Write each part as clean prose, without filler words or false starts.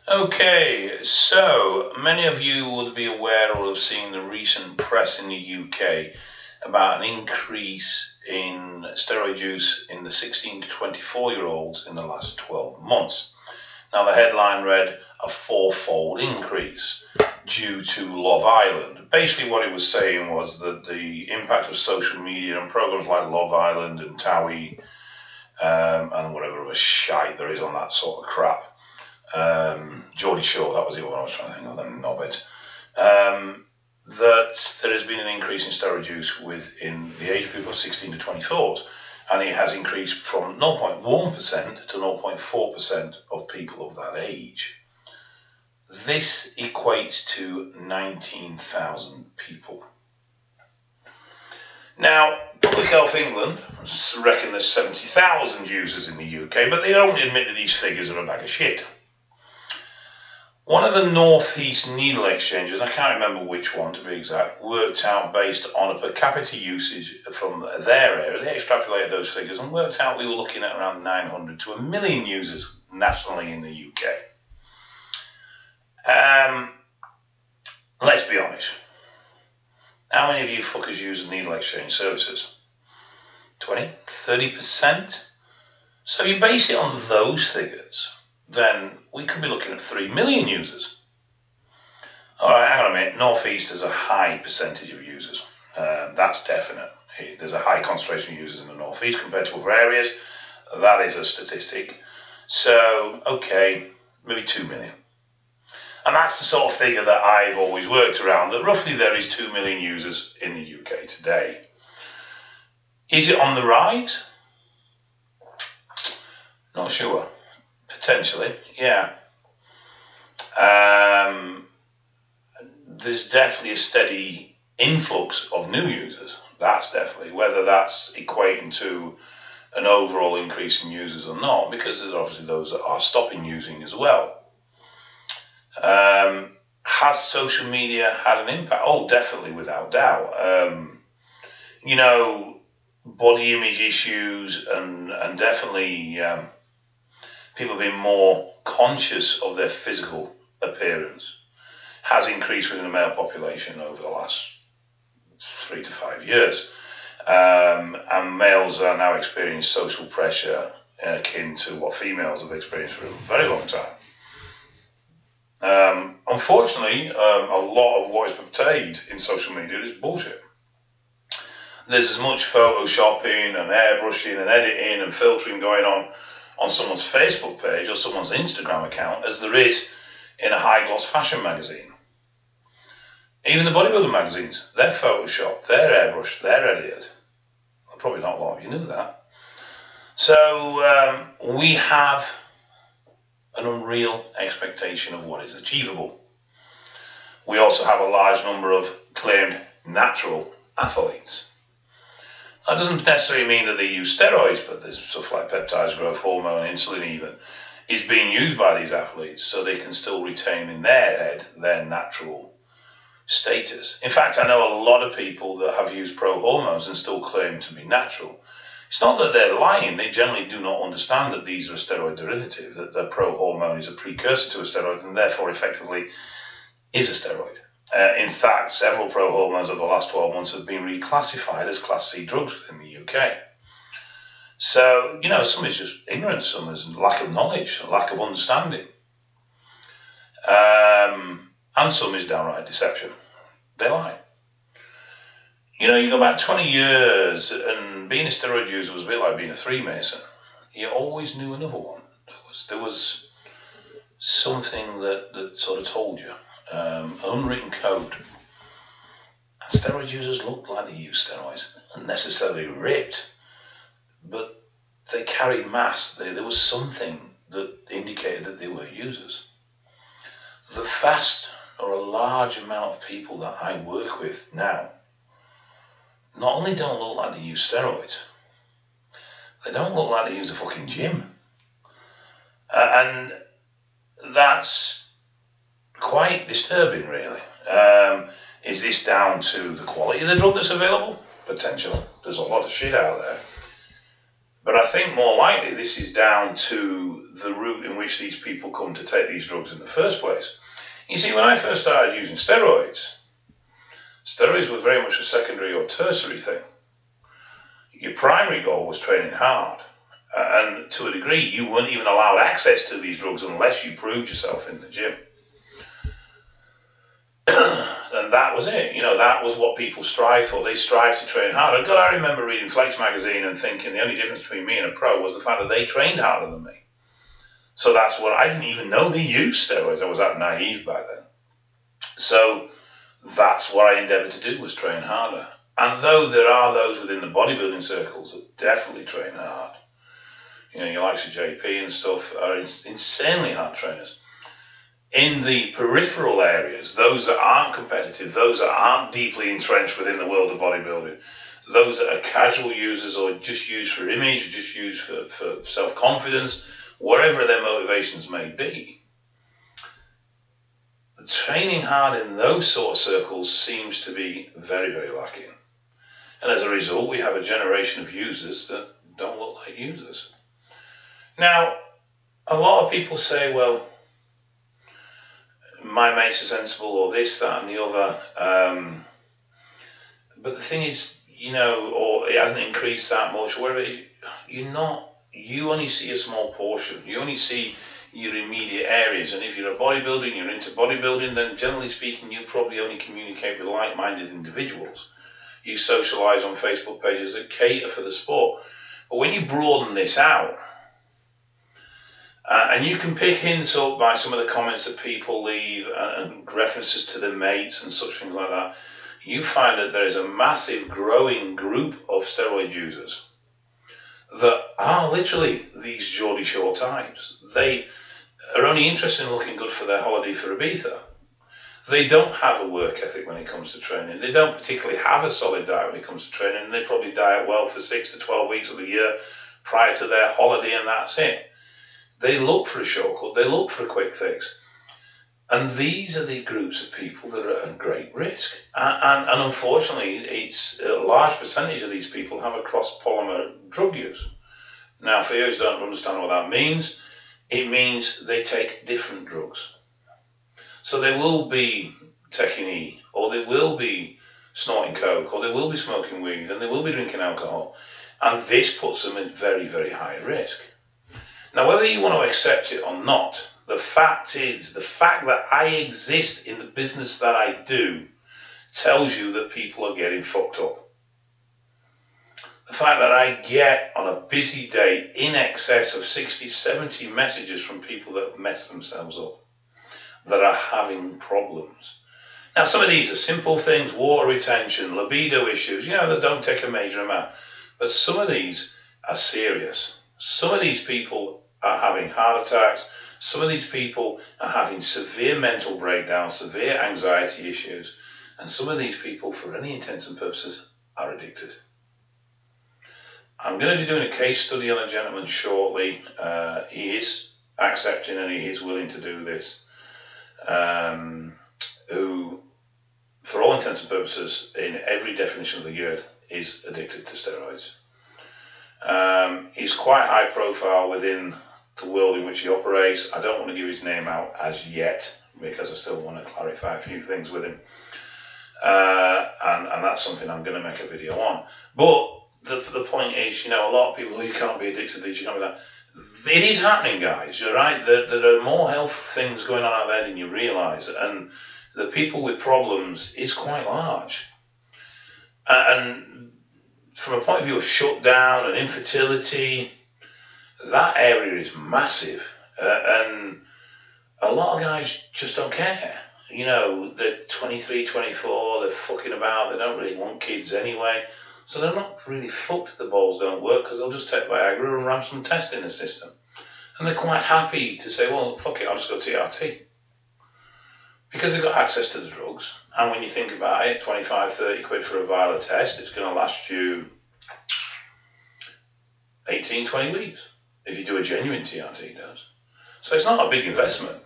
Okay, so many of you would be aware or have seen the recent press in the UK about an increase in steroid use in the 16 to 24-year-olds in the last 12 months. Now, the headline read, a fourfold increase due to Love Island. Basically, what it was saying was that the impact of social media and programs like Love Island and Towie and whatever other shite there is on that sort of crap. Geordie Shore, that was the one I was trying to think of, them knobheads. That there has been an increase in steroid use within the age group of 16 to 24, and it has increased from 0.1% to 0.4% of people of that age. This equates to 19,000 people. Now, Public Health England reckon there's 70,000 users in the UK, but they only admit that these figures are a bag of shit. One of the Northeast needle exchanges, I can't remember which one to be exact, worked out based on a per capita usage from their area. They extrapolated those figures and worked out we were looking at around 900 to 1 million users nationally in the UK. Let's be honest. How many of you fuckers use needle exchange services? 20, 30%? So if you base it on those figures, then we could be looking at 3 million users. All right, hang on a minute. Northeast has a high percentage of users. That's definite. There's a high concentration of users in the Northeast compared to other areas. That is a statistic. So, okay, maybe 2 million. And that's the sort of figure that I've always worked around, that roughly there is 2 million users in the UK today. Is it on the rise? Not sure. Potentially, yeah. There's definitely a steady influx of new users. That's definitely, whether that's equating to an overall increase in users or not, because there's obviously those that are stopping using as well. Has social media had an impact? Oh, definitely, without doubt. Body image issues and definitely people being more conscious of their physical appearance has increased within the male population over the last 3 to 5 years. And males are now experiencing social pressure akin to what females have experienced for a very long time. Unfortunately, a lot of what is portrayed in social media is bullshit. There's as much photoshopping and airbrushing and editing and filtering going on someone's Facebook page or someone's Instagram account as there is in a high-gloss fashion magazine. Even the bodybuilding magazines, they're photoshopped, they're airbrushed, they're edited. Well, probably not a lot of you knew that. So we have an unreal expectation of what is achievable. We also have a large number of claimed natural athletes. That doesn't necessarily mean that they use steroids, but there's stuff like peptides, growth hormone, insulin even, is being used by these athletes so they can still retain in their head their natural status. In fact, I know a lot of people that have used pro hormones and still claim to be natural. It's not that they're lying, they generally do not understand that these are a steroid derivative, that the pro hormone is a precursor to a steroid and therefore effectively is a steroid. In fact, several pro hormones over the last 12 months have been reclassified as Class C drugs within the UK. So, some is just ignorance, some is lack of knowledge, lack of understanding. And some is downright deception. They lie. You go back 20 years and being a steroid user was a bit like being a Freemason. You always knew another one. There was something that sort of told you. An unwritten code. And steroid users looked like they used steroids, not necessarily ripped, but they carried mass. There was something that indicated that they were users. The vast or a large amount of people that I work with now not only don't look like they use steroids, they don't look like they use a fucking gym. And that's quite disturbing, really. Is this down to the quality of the drug that's available? Potentially. There's a lot of shit out there. But I think more likely this is down to the route in which these people come to take these drugs in the first place. You see, when I first started using steroids, steroids were very much a secondary or tertiary thing. Your primary goal was training hard. And to a degree, you weren't even allowed access to these drugs unless you proved yourself in the gym. And that was it. You know, that was what people strive for. They strive to train harder. God, I remember reading Flex magazine and thinking the only difference between me and a pro was the fact that they trained harder than me. So that's what I didn't even know they used steroids. I was that naive back then. So that's what I endeavored to do, was train harder. And though there are those within the bodybuilding circles that definitely train hard, you know, your likes of JP and stuff are insanely hard trainers. In the peripheral areas, those that aren't competitive, those that aren't deeply entrenched within the world of bodybuilding, those that are casual users or just used for image, or just used for self-confidence, whatever their motivations may be, training hard in those sort of circles seems to be very, very lacking. And as a result, we have a generation of users that don't look like users. Now, a lot of people say, well, my mates are sensible, or this, that, and the other. But the thing is, you know, or it hasn't increased that much, or whatever it is, you only see a small portion. You only see your immediate areas. And if you're a bodybuilder and you're into bodybuilding, then generally speaking, you probably only communicate with like-minded individuals. You socialize on Facebook pages that cater for the sport. But when you broaden this out, and you can pick hints up by some of the comments that people leave and references to their mates and such things like that, you find that there is a massive growing group of steroid users that are literally these Geordie Shore types. They are only interested in looking good for their holiday for Ibiza. They don't have a work ethic when it comes to training. They don't particularly have a solid diet when it comes to training. And they probably diet well for 6 to 12 weeks of the year prior to their holiday, and that's it. They look for a shortcut. They look for a quick fix. And these are the groups of people that are at great risk. And unfortunately, it's a large percentage of these people have a cross-polymer drug use. Now, for those who don't understand what that means, it means they take different drugs. So they will be taking E, or they will be snorting coke, or they will be smoking weed, and they will be drinking alcohol. And this puts them at very, very high risk. Now, whether you want to accept it or not, the fact is, the fact that I exist in the business that I do tells you that people are getting fucked up. The fact that I get on a busy day in excess of 60, 70 messages from people that have messed themselves up, that are having problems. Now, some of these are simple things, water retention, libido issues, you know, that don't take a major amount. But some of these are serious. Some of these people are having heart attacks. Some of these people are having severe mental breakdowns, severe anxiety issues. And some of these people, for any intents and purposes, are addicted. I'm going to be doing a case study on a gentleman shortly. He is accepting and he is willing to do this. Who, for all intents and purposes, in every definition of the word, is addicted to steroids. He's quite high profile within the world in which he operates. I don't want to give his name out as yet, because I still want to clarify a few things with him. And that's something I'm going to make a video on. But the point is, you know, a lot of people, you can't be addicted to these, you can't be that. It is happening, guys. You're right. There are more health things going on out there than you realise, and the people with problems is quite large. And from a point of view of shutdown and infertility, that area is massive. And a lot of guys just don't care. You know, they're 23, 24, they're fucking about, they don't really want kids anyway. So they're not really fucked if the balls don't work, because they'll just take Viagra and ram some test in the system. And they're quite happy to say, well, fuck it, I'll just go TRT. Because they've got access to the drugs. And when you think about it, 25, 30 quid for a vial of test, it's going to last you 18, 20 weeks. If you do a genuine TRT dose. So it's not a big investment.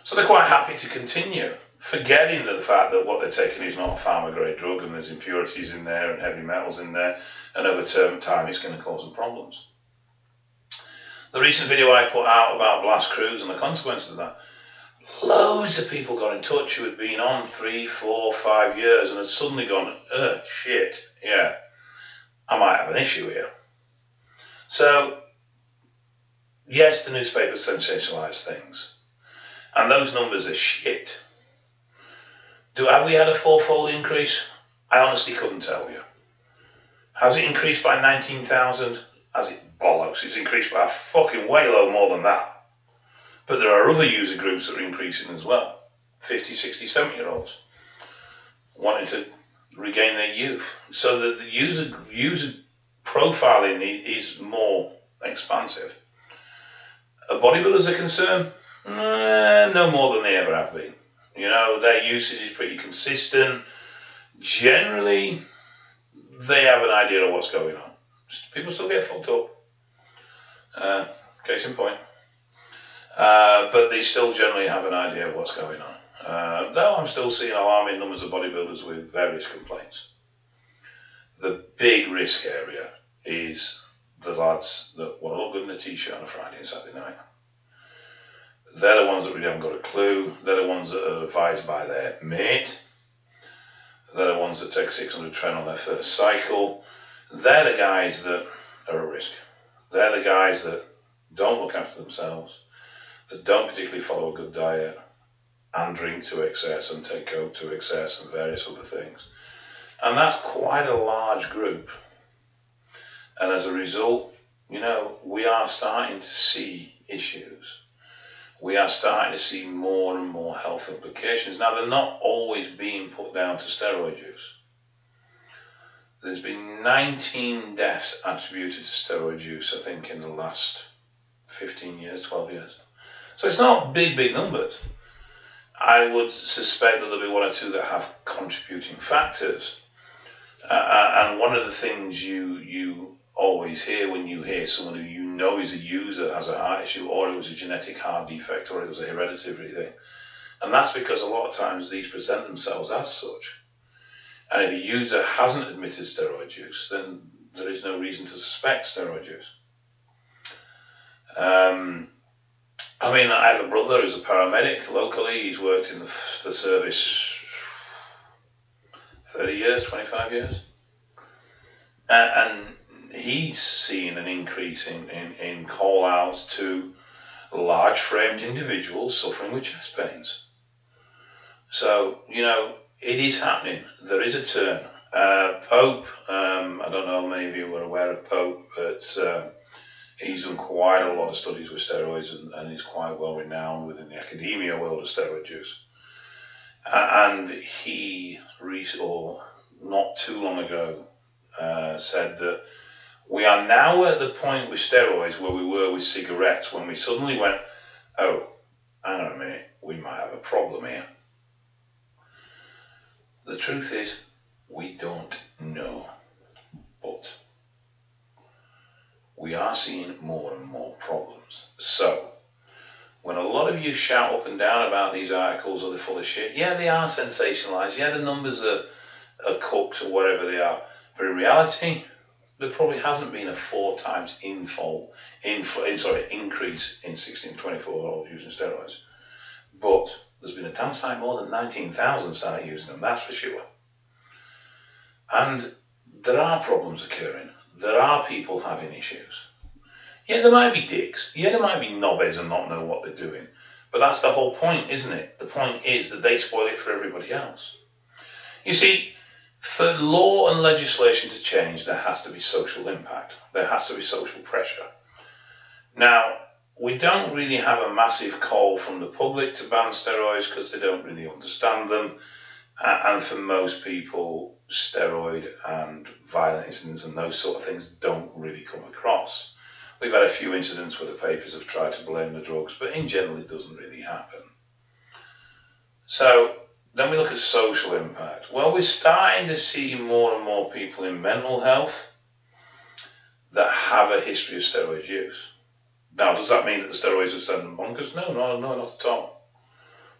So they're quite happy to continue, forgetting the fact that what they're taking is not a pharma-grade drug and there's impurities in there and heavy metals in there, and over time it's going to cause them problems. The recent video I put out about blast crews and the consequences of that, loads of people got in touch who had been on 3, 4, 5 years and had suddenly gone, shit, yeah, I might have an issue here. So, yes, the newspapers sensationalise things, and those numbers are shit. Have we had a 4-fold increase? I honestly couldn't tell you. Has it increased by 19,000? Has it bollocks? It's increased by a fucking way load more than that. But there are other user groups that are increasing as well. 50, 60, 70-year-olds wanting to regain their youth. So that the user profiling is more expansive. Are bodybuilders a concern? No more than they ever have been. You know, their usage is pretty consistent. Generally, they have an idea of what's going on. People still get fucked up. Case in point. But they still generally have an idea of what's going on. Though I'm still seeing alarming numbers of bodybuilders with various complaints. The big risk area is the lads that want to look good in a t-shirt on a Friday and Saturday night. They're the ones that really haven't got a clue. They're the ones that are advised by their mate. They're the ones that take 600 tren on their first cycle. They're the guys that are at risk. They're the guys that don't look after themselves, that don't particularly follow a good diet, and drink to excess and take coke to excess and various other things. And that's quite a large group. And as a result, you know, we are starting to see issues. We are starting to see more and more health implications. Now, they're not always being put down to steroid use. There's been 19 deaths attributed to steroid use, I think, in the last 15 years, 12 years. So it's not big numbers. I would suspect that there'll be one or two that have contributing factors. And one of the things you always hear when you hear someone who you know is a user has a heart issue, or it was a genetic heart defect, or it was a hereditary thing. And that's because a lot of times these present themselves as such. And if a user hasn't admitted steroid use, then there is no reason to suspect steroid use. I mean, I have a brother who's a paramedic locally. He's worked in the service 30 years, 25 years. And he's seen an increase in call-outs to large-framed individuals suffering with chest pains. So, you know, it is happening. There is a turn. Pope, I don't know, maybe you were aware of Pope, but he's done quite a lot of studies with steroids and he's quite well renowned within the academia world of steroid use. And he, not too long ago, said that we are now at the point with steroids where we were with cigarettes, when we suddenly went, oh, hang on a minute, we might have a problem here. The truth is, we don't know, but we are seeing more and more problems. So, when a lot of you shout up and down about these articles or they're full of shit, yeah, they are sensationalised, yeah, the numbers are cooked or whatever they are, but in reality, there probably hasn't been a 4 times increase in 16 to 24-year-olds using steroids. But there's been a damn sight more than 19,000 started using them, that's for sure. And there are problems occurring. There are people having issues. Yeah, there might be dicks. Yeah, there might be knobheads and not know what they're doing. But that's the whole point, isn't it? The point is that they spoil it for everybody else. You see, for law and legislation to change, there has to be social impact. There has to be social pressure. Now, we don't really have a massive call from the public to ban steroids because they don't really understand them. And for most people, steroid and violent incidents and those sort of things don't really come across. We've had a few incidents where the papers have tried to blame the drugs, but in general it doesn't really happen. So then we look at social impact. Well, we're starting to see more and more people in mental health that have a history of steroid use. Now, does that mean that the steroids are sending them bonkers? No, not at all.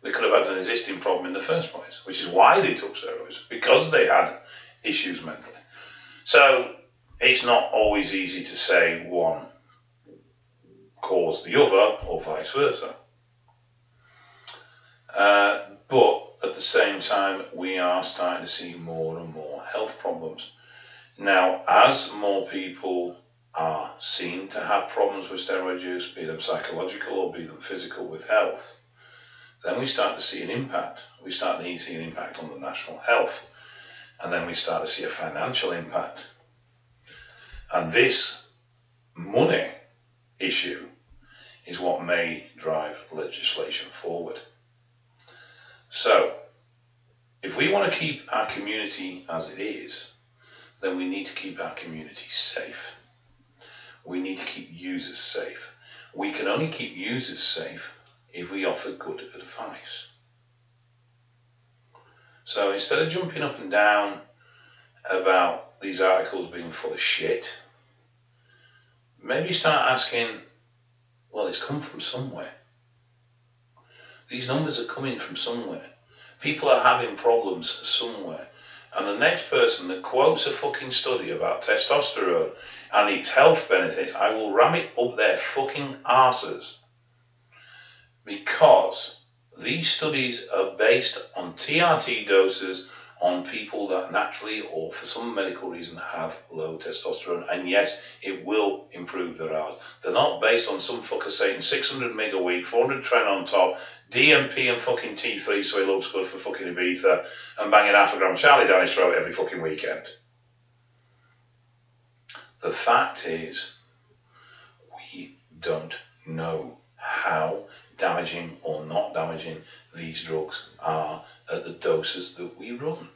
they could have had an existing problem in the first place, which is why they took steroids, because they had issues mentally. So it's not always easy to say one caused the other or vice versa. But at the same time, we are starting to see more and more health problems. Now, as more people are seen to have problems with steroid use, be them psychological or be them physical with health, then we start to see an impact. We start to see an impact on the national health, and then we start to see a financial impact. And this money issue is what may drive legislation forward. So, if we want to keep our community as it is, then we need to keep our community safe. We need to keep users safe. We can only keep users safe if we offer good advice. So instead of jumping up and down about these articles being full of shit, maybe start asking, well, it's come from somewhere. These numbers are coming from somewhere. People are having problems somewhere. And the next person that quotes a fucking study about testosterone and its health benefits, I will ram it up their fucking arses. Because these studies are based on TRT doses on people that naturally or for some medical reason have low testosterone. And yes, it will improve their hours. They're not based on some fucker saying 600 mg a week, 400 tren on top, DMP and fucking T3 so he looks good for fucking Ibiza, and banging half a gram Charlie down his throat every fucking weekend. The fact is, we don't know how damaging or not damaging these drugs are at the doses that we run.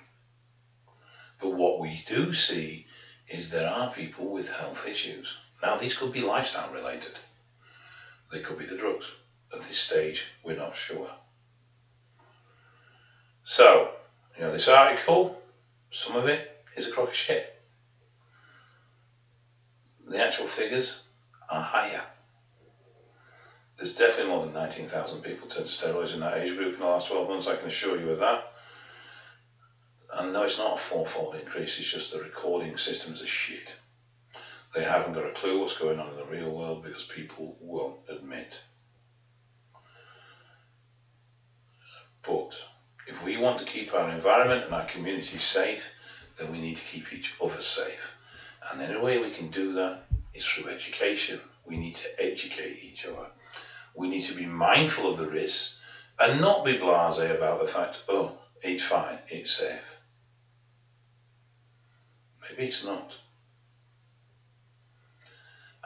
But what we do see is there are people with health issues. Now, these could be lifestyle related. They could be the drugs. At this stage, we're not sure. So, this article, some of it is a crock of shit. The actual figures are higher. There's definitely more than 19,000 people turned to steroids in that age group in the last 12 months, I can assure you of that. And no, it's not a fourfold increase, it's just the recording systems are shit. They haven't got a clue what's going on in the real world because people won't admit. But if we want to keep our environment and our community safe, then we need to keep each other safe. And the only way we can do that is through education. We need to educate each other. We need to be mindful of the risks and not be blasé about the fact, oh, it's fine, it's safe. Maybe it's not.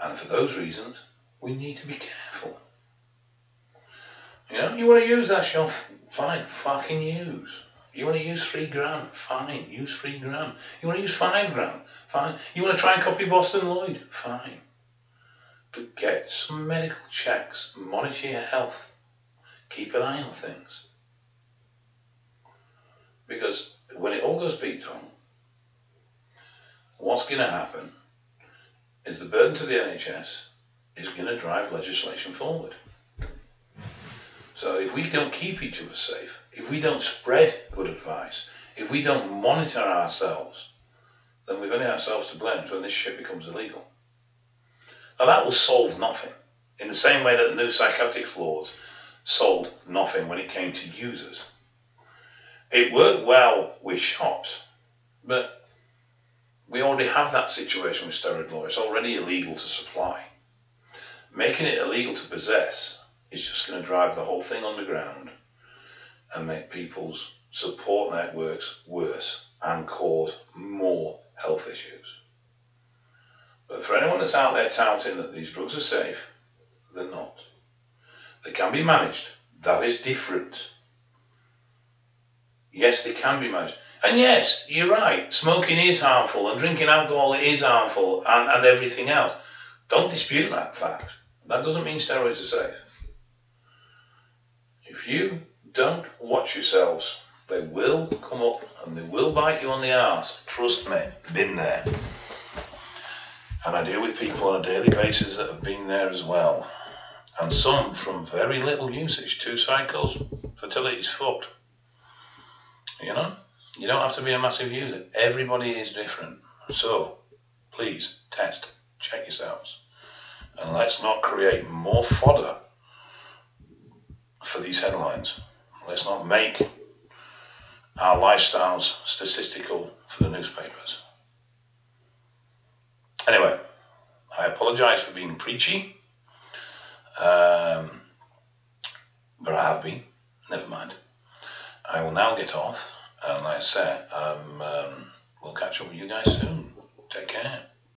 And for those reasons, we need to be careful. You want to use that shelf, fine, fucking use. You want to use 3 gram, fine, use 3 gram. You want to use 5 gram, fine. You want to try and copy Boston Lloyd, fine. But get some medical checks, monitor your health, keep an eye on things. Because when it all goes beat wrong, what's going to happen is the burden to the NHS is going to drive legislation forward. So if we don't keep each other safe, if we don't spread good advice, if we don't monitor ourselves, then we've only ourselves to blame when this shit becomes illegal. Now that will solve nothing, in the same way that the new psychiatric laws solved nothing when it came to users. It worked well with shops, but we already have that situation with steroid law. It's already illegal to supply. Making it illegal to possess is just going to drive the whole thing underground and make people's support networks worse and cause more health issues. But for anyone that's out there touting that these drugs are safe, they're not. They can be managed. That is different. Yes, they can be managed. And yes, you're right, smoking is harmful and drinking alcohol is harmful and everything else. Don't dispute that fact. That doesn't mean steroids are safe. If you don't watch yourselves, they will come up and they will bite you on the arse. Trust me, been there. And I deal with people on a daily basis that have been there as well. And some from very little usage. 2 cycles, fertility's fucked. You know? You don't have to be a massive user. Everybody is different. So, please, test. Check yourselves. And let's not create more fodder for these headlines. Let's not make our lifestyles statistical for the newspapers. Anyway, I apologise for being preachy. But I have been. Never mind. I will now get off. And like I said, we'll catch up with you guys soon. Take care.